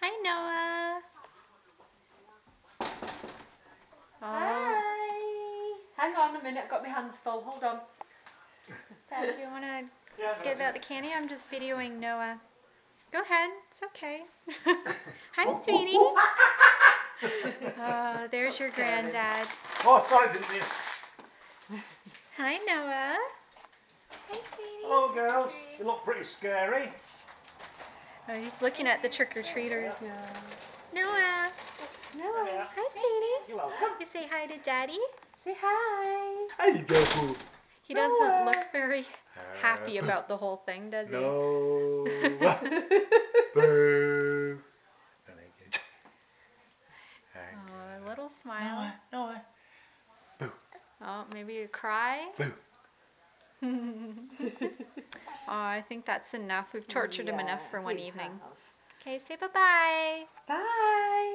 Hi, Noah. Oh. Hi. Hang on a minute, I've got my hands full. Hold on. Dad, do you want to give out the candy? I'm just videoing Noah. Go ahead. It's okay. Hi, sweetie. There's your granddad. Oh, sorry, didn't you? Hi, Noah. Hi, sweetie. Hello, girls. You look pretty scary. Oh, he's looking at the trick-or-treaters now. Noah. Noah. Hi, sweetie. You're welcome. You say hi to Daddy? Say hi. Hey, Goku. He doesn't look very happy about the whole thing, does he? No. Boo. Oh, a little smile. Noah. Boo. Oh, maybe a cry? Boo. Oh, I think that's enough. We've tortured him enough for one we evening. have. Okay, say bye-bye. Bye.